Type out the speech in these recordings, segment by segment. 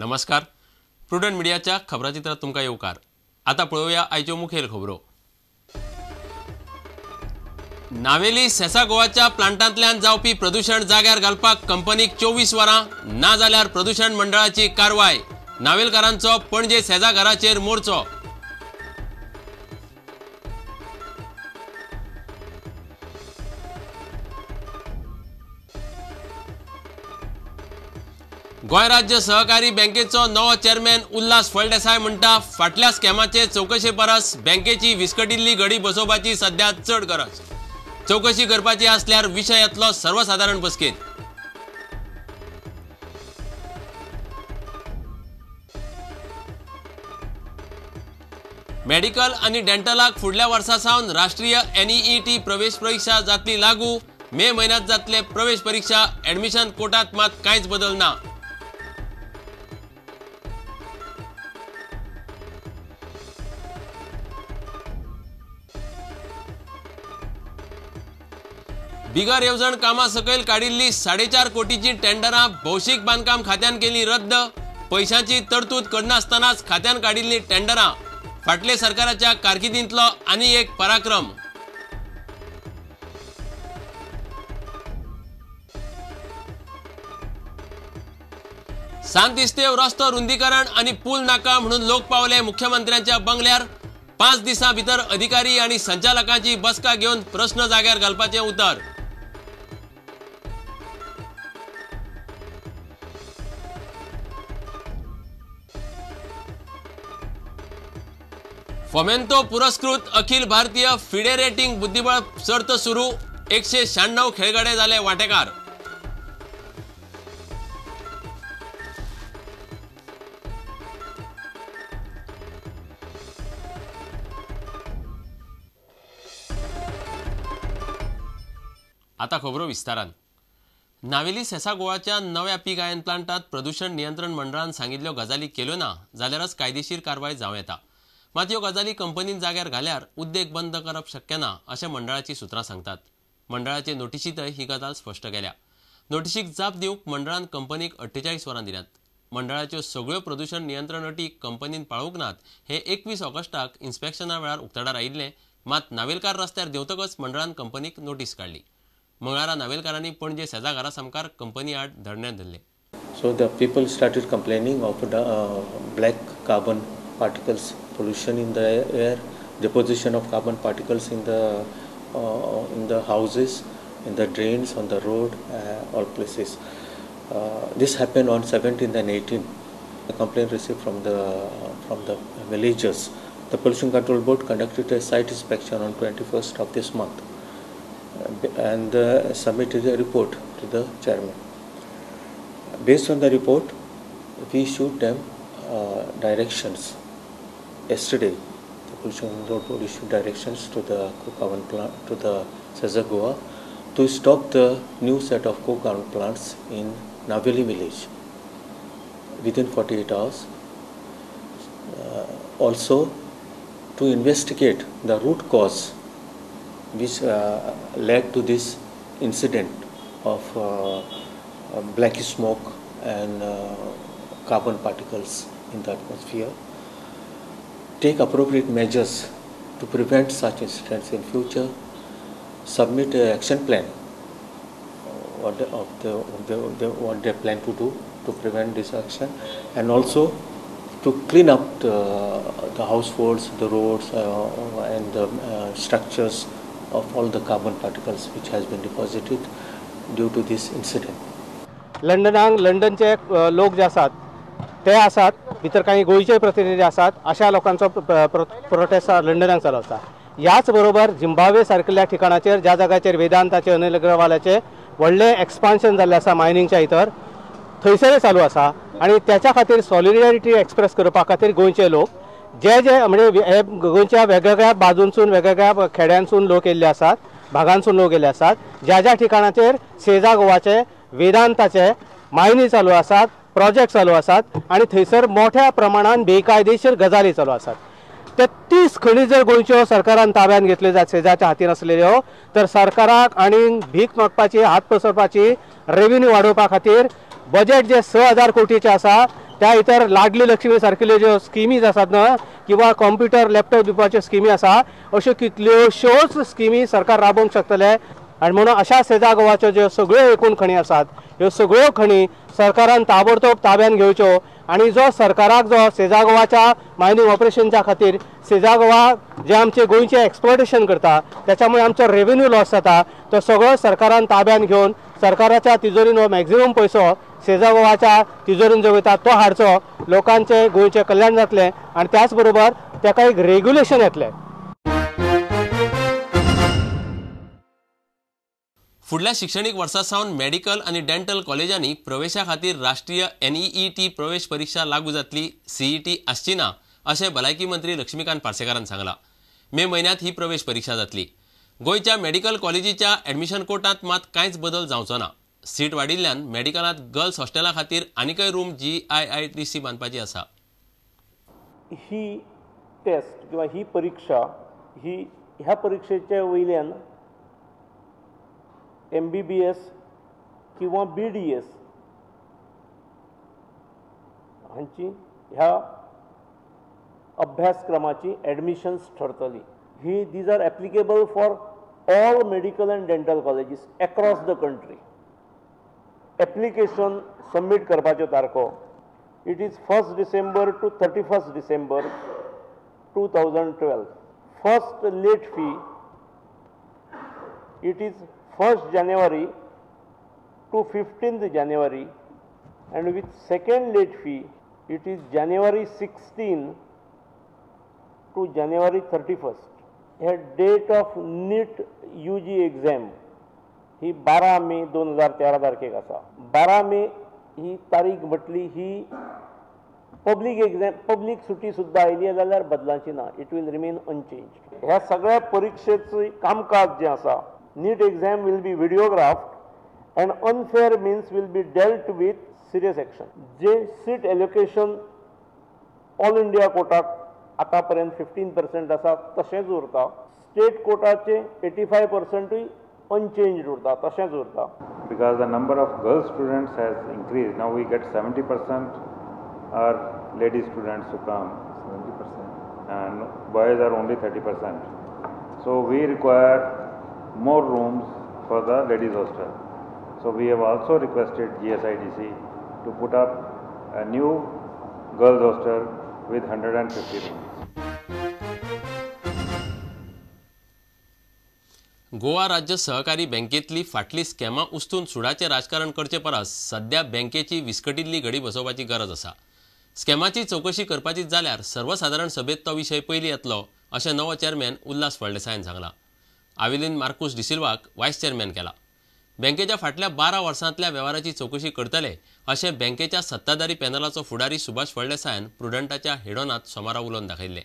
नमस्कार. प्रुडंट मिडियाच्या खबराचित्रात तुमका येवकार. आता पळोवया आयच्यो मुखेल खबरो. नावेली सेसा गोवाच्या प्लांटांतल्यान जावपी प्रदूषण जाग्यार घालपाक कंपनीक 24 वरां ना जाल्यार प्रदूषण मंडळाची कारवाय. नावेलकारांचो पणजे सेजा घराचेर मोर्चो. गोय राज्य सहकारी बँकेचो नवो चेअरमॅन उल्हास फळदेसाय म्हणटा फाटल्या स्कॅमाचे चौकशे परस बँकेची विस्कटिल्ली घडी बसोवपाची सध्या चड गरज. चौकशी करपाची असल्यार विशय येतलो सर्वसाधारण बसकेत. मेडिकल आणि डेंटलाक फुडल्या वर्सा सावन राष्ट्रीय NEET प्रवेश परीक्षा जातली लागू. मे महिन्यात जातले प्रवेश परीक्षा. ऍडमिशन कोटात मात कांयच बदल ना. बिगर येवजण कामा सकयल काडिल्ली 4.5 कोटीची टेंडरां भौशीक बांदकाम खात्यान केली रद्द. पैशांची तरतूद करनासतनाच खात्यान काडिल्ली टेंडरां. फाटले सरकाराच्या कारकिर्दींतलो आनी एक पराक्रम. सांत इस्तेव रस्तो रुंदीकरण आणि पूल नाका म्हणून लोक पावले मुख्यमंत्र्यांच्या बंगल्यार. 5 दिसां भितर अधिकारी आणि संचालकांची बसका घेऊन प्रश्न जाग्यार घालपाचे उतर. फोमेंतो पुरस्कृत अखिल भारतीय फिडे रेटिंग बुद्धिबळ सर्त सुरू. 196 खेळगडे झाले वांटेकार. आता खबरो विस्तारान. नावेली सेसा गोवाच्या नव्या पीक आयन प्लांटात प्रदूषण नियंत्रण मंडळान सांगिल्ल्यो गजाली केल्यो ना जाल्यारच कायदेशीर कारवाय जावं येता. मात ह्यो गजाली कंपनीन जाग्यार घाल्यार उद्देग बंद करप शक्य ना अशें मंडळाची सुत्रां सांगतात. मंडळाचे नोटिशींतय ही गजाल स्पश्ट केल्या. नोटिशीक जाप दिवंक मंडळान कंपनीक 48 वरां दिल्यात. मंडळाच्यो सगळ्यो प्रदूषण नियंत्रण अटी कंपनीन पाळूंक नात हे 21 ऑगस्टाक इन्स्पेक्शना वेळार उक्ताडार आयिल्ले. मात नावेलकार रस्त्यार देंवतकच मंडळान कंपनीक नोटीस काडली. मंगळारा नावेलकारांनी पणजे सेजा घरा सामकार कंपनी आड धरणे धरले. So the people started complaining of black carbon particles, pollution in the air, deposition of carbon particles in the houses, in the drains, on the road, all places. This happened on 17th and 18th. The complaint received from the villagers. The Pollution Control Board conducted a site inspection on 21st of this month and submitted a report to the chairman. Based on the report, we issued them directions. Yesterday, the Pollution Control Board issued directions to the coke oven plant, to the Seja Goa, to stop the new set of coke oven plants in Naveli village within 48 hours. Also, to investigate the root cause which led to this incident of black smoke and carbon particles in the atmosphere. Take appropriate measures to prevent such incidents in future. Submit an action plan what they plan to do to prevent this action, and also to clean up the households, the roads, and the structures of all the carbon particles which has been deposited due to this incident. लंडनचे लोक जे आसात ते आसात, भितर काही गोंयचे प्रतिनिधी आसात. अशा लोकांचो प्रोटेस्ट लंडनाक चालू आसा. याच बरोबर झिम्बाब्वे सारकिल्ल्या ठिकाणाचेर ज्या जाग्याचेर वेदांताचे अनिल अग्रवालाचे व्हडले एक्सपान्शन जाल्ले आसा मायनिंगच्या भितर, थंयसर चालू आसा. आणि त्याच्या खातीर सॉलिडॅरिटी एक्सप्रेस करपा खातीर गोंयचे लोक जे म्हणजे गोंयच्या वेगवेगळ्या बाजूंसून वेगवेगळ्या खेड्यांसून लोक येयल्ले आसात, भागांसून लोक येयल्ले आसात. ज्या ज्या ठिकाणाचेर सेजा गोवाचे वेदांताचे मायनी चालू आसात, प्रोजेक्ट चालू आसात आणि थंयसर मोठ्या प्रमाणात बेकायदेशीर गजाली चालू आसात. ते 30 खणी जर गोंयच्यो सरकारान ताब्यात घेतल्यो जायत सेजाच्या हातीन आसलेल्यो, तर सरकाराक आणि भीक मागपाची, हात पसरपाची, रेव्हेन्यू वाडोवपा खातीर बजेट जे 6000 कोटीचे आसा त्या इतर लाडली लक्ष्मी सारकिल्यो ज्यो स्किमीज आसात ना किंवा कॉम्प्युटर लॅपटॉप दिवपाच्यो स्किमी आसा अश्यो कितल्योश्योच स्किमी सरकार राबोवंक शकतले आनी म्हणून अशा सेजा गोवाच्यो ज्यो सगळ्यो एकूण खणी आसात ह्यो सगळ्यो खणी सरकारान ताबडतोब ताब्यान घेवच्यो आणि जो सरकाराक जो सेजा गोवाच्या मायनिंग ऑपरेशनच्या खातीर सेजा गोवा जे आमचे गोंयचे एक्सप्लॉयटेशन करता त्याच्यामुळे आमचो रेव्हेन्यू लॉस जाता तो सगळो सरकारान ताब्यान घेवन सरकाराच्या तिजोरीन हो मॅक्झिमम पयसो सेजा गोवाच्या तिजोरीन जो वयता तो हाडचो लोकांचे गोंयचे कल्याण जातलें आणि त्याच बरोबर ताका एक रेग्युलेशन येतलें. फुडल्या शिक्षणीक वर्सा सावन मेडिकल आणि डेंटल कॉलेजांनी प्रवेशा खातीर राष्ट्रीय NEET प्रवेश परीक्षा लागू जातली CET आसची ना अशें भलायकी मंत्री लक्ष्मीकांत पार्सेकारान सांगला. मे म्हयन्यांत ही प्रवेश परीक्षा जातली. गोंयच्या मेडिकल कॉलेजीच्या एडमिशन कोटांत मात कांयच बदल जावचो ना. सीट वाडिल्ल्यान मेडिकलांत गर्ल्स हॉस्टेला खातीर आनीकय रूम GIITC बांदपाची आसा. ही टेस्ट किंवा ही परीक्षा ह्या परीक्षेच्या वयल्यान MBBS किंवा BDS हांची ह्या अभ्यासक्रमाची ॲडमिशन्स ठरतली. These are applicable for all medical and dental colleges across the country. Application submit करपाच्यो तारखो it is 1 December to 31 December 2012. First late fee it is 1 January to 15th January, and with second late fee it is January 16 to January 31st. हे date of NEET UG exam ही 12 May 2013 तारखेक आसा. 12 मे ही तारीख म्हटली ही public exam public सुटी सुद्दां oily जाल्यार बदलाची ना. It will remain unchanged. ह्या सगळ्या परीक्षेचें कामकाज जें आसा NEET exam will be videographed and unfair means will be dealt with serious action. जे सीट एलोकेशन ऑल इंडिया कोटाक आतापर्यंत 15% आसा तशेंच उरता. स्टेट कोटाचे 85% अनचेंज्ड उरता तशेंच उरता. Because the number of girl students has increased, now we get 70% are lady students who come, 70%, and boys are only 30%. So we require more rooms for the ladies hostel. So we have also requested GSIDC to put up a new girls hostel with 150 rooms. Goa राज्य सहकारी बँकेतली फाटली स्कॅमां उस्तून सुडाचे राजकारण करचे परस सध्या बँकेची विस्कटिल्ली घडी बसोवपाची गरज आसा. स्कॅमाची चौकशी करपाची जाल्यार सर्वसाधारण सभेत तो विशय पयलीं येतलो अशें नवो चेअरमॅन उल्हास फळदेसायन सांगला. आविलीन मार्कुस डिसिल्वाक वायस चेअरमॅन केला. बँकेच्या फाटल्या 12 वर्सांतल्या वेव्हाराची चौकशी करतले अशें बँकेच्या सत्ताधारी पॅनलाचो फुडारी सुभाष फळदेसायन प्रुडंटाच्या हेडोनात सोमारा उलोवन दाखयल्ले.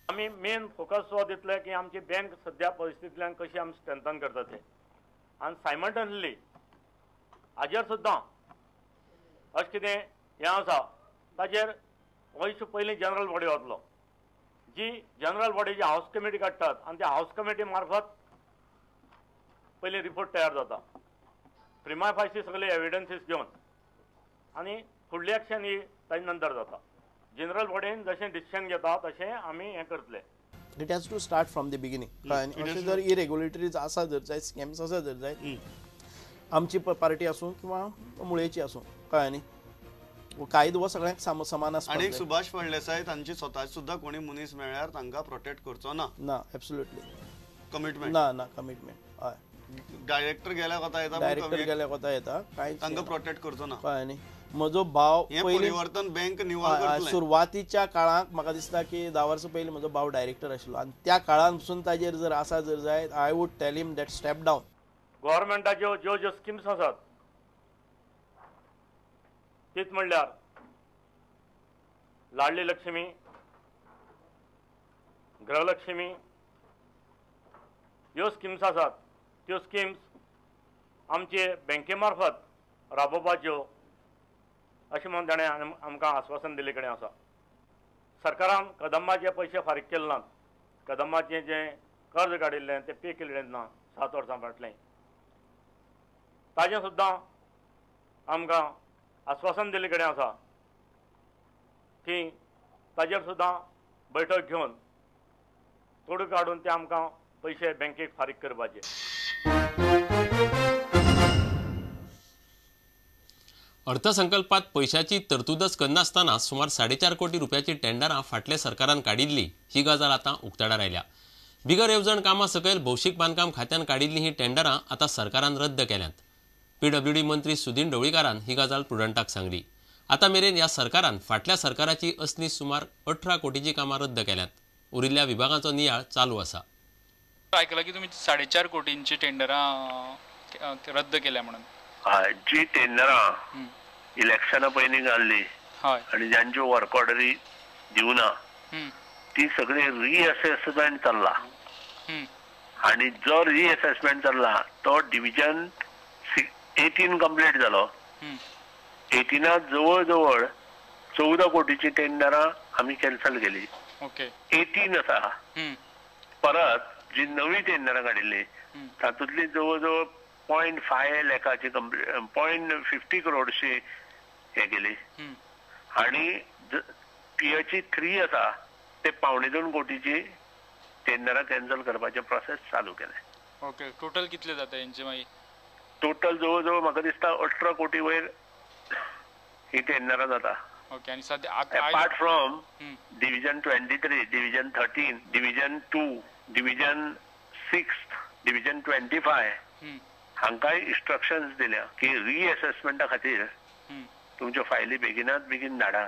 आमी मेन फोकस हो दितले की आमची बँक सद्या परिस्थितींतल्यान कशी आमी स्ट्रेंथन करता ते आनी सायमल्टनली हाजेर सुद्दां अशें कितें हें आसा ताजेर हो इश्यू पयलीं जनरल बॉडी वतलो. जी जनरल बॉडीची हाऊस कमिटी काडटात आनी त्या हाऊस कमिटी मार्फत पयलीं रिपोर्ट तयार जाता. प्रिमा फायसी सगळे एविडन्सीस घेवन आनी फुडली एक्शन ही ताजे नंतर जाता. जनरल बॉडीन जशें डिसिशन घेता तशें आमी हें करतले. It has to start from the beginning. अशें जर इरेग्युलेटरीज आसा जर जाय स्कॅम्स आसा जर जाय आमची पार्टी आसूं किंवा मुळेची आसूं कळ्ळें न्ही कायदो हो सगळ्यांक समान आसता. आनी सुभाष फळदेसाय तांची स्वताची सुद्दां कोणी मनीस मेळ्ळ्यार तांकां प्रोटेक्ट करचो ना. ना एब्सोल्युटली कमिटमेंट ना कमिटमेंट. हय डायरेक्टर गेल्या कोता येता डायरेक्टर गेल्या कोता येता काय तांकां प्रोटेक्ट करचो ना. कळ्ळें न्ही. म्हजो भाव परिवर्तन बँक निवळ करतले. सुरवातीच्या काळाक म्हाका दिसता की 10 वर्सां पयलीं म्हजो भाव डायरेक्टर आशिल्लो आनी त्या काळान पसून ताजेर जर आसा जर जाय I would tell him that step down. गव्हर्मेंटाच्यो ज्यो ज्यो स्किम्स आसात तीच म्हणल्यार लाडली लक्ष्मी, गृहलक्ष्मी ह्यो स्किम्स आसात त्यो स्किम्स आमचे बँके मार्फत राबोवपाच्यो अशें म्हणून ताणें आमकां आश्वासन दिल्ले कडेन आसा. सरकारान कदंबाचे पयशे फारीक केले नात. कदंबाचें जें कर्ज काडिल्लें तें पे केल्लें ना 7 वर्सां फाटलें. ताजें सुद्दां आमकां आश्वासन दिल्ले कडेन आसा थी ताजेर सुद्दां बैठक घेवन तोडू काडून ते आमकां पैसे बँकेक फारीक करपाचे. अर्थसंकल्पात पैशाची तरतूदच करनासतना सुमार 4.5 कोटी रुपयाची टेंडरां फाटल्या सरकारान काडिल्ली ही गजाल आतां उक्ताडार आयल्या. बिगर येवजण कामां सकयल भौशीक बांदकाम खात्यान काडिल्ली ही टेंडरां आतां सरकारान रद्द केल्यांत. PWD मंत्री सुदीन ढवळीकारान ही गजाल प्रुडंटाक सांगली. आतां मेरेन ह्या सरकारान फाटल्या सरकाराची असली सुमार 18 कोटीची कामां रद्द केल्यांत. उरिल्ल्या विभागांचो नियाळ चालू आसा. ऐकलं की तुम्ही 4.5 कोटींची टेंडरां रद्द केल्या म्हणून. जी टेंडरां इलेक्शना पयलीं घाल्ली आनी जांच्यो वर्क ऑर्डरी दिवना ती सगळी रिअसेसमेंट चल्ला आनी जो रिअसेसमेंट चल्ला तो डिविजन 18 कंप्लीट जालो. 18 जवळ जवळ 14 कोटीची टेंडरां आमी कॅन्सल केली. 18 आसा. परत जी नवी टेंडरां काडिल्ली तातूंतली जवळ जवळ 0.5 लाखाची 0.50 करोडशी हे केली आणि PHE 3 आसा ते 2.25 कोटीची टेंडरां कॅन्सल करपाचे प्रोसेस चालू केले. ओके. टोटल कितले जाता यांचे मागीर? टोटल जवळ जवळ म्हाका दिसता 18 कोटी वयर ही टेंडरां जाता. ओके. आणि सध्या apart from division 23, division 13, division 2, division 6, division 25 हांकांय इन्स्ट्रक्शन्स दिल्या की रिअसेसमेंटा खातीर तुमच्यो फायली बेगिनात बेगीन धाडा.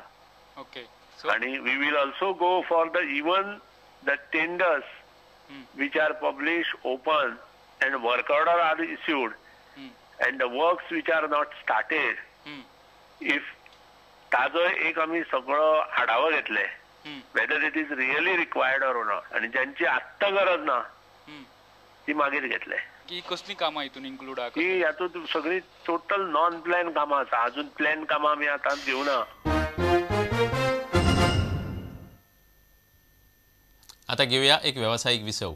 ओके. आणि we will also go for the even the tenders which are published open and work order are issued and the works which are not started if ताजो एक आमी सगळो आढावो घेतले whether it is really required or not आणि ज्यांची आत्ता गरज ना ती मागीर घेतले. की कसली कामां हितून इन्क्लूड आहा? की हातूंत सगळी टोटल नॉन प्लॅन कामां आसा. अजून प्लॅन कामां आमी आतां घेवना. आता घेऊया एक व्यावसायिक विसव.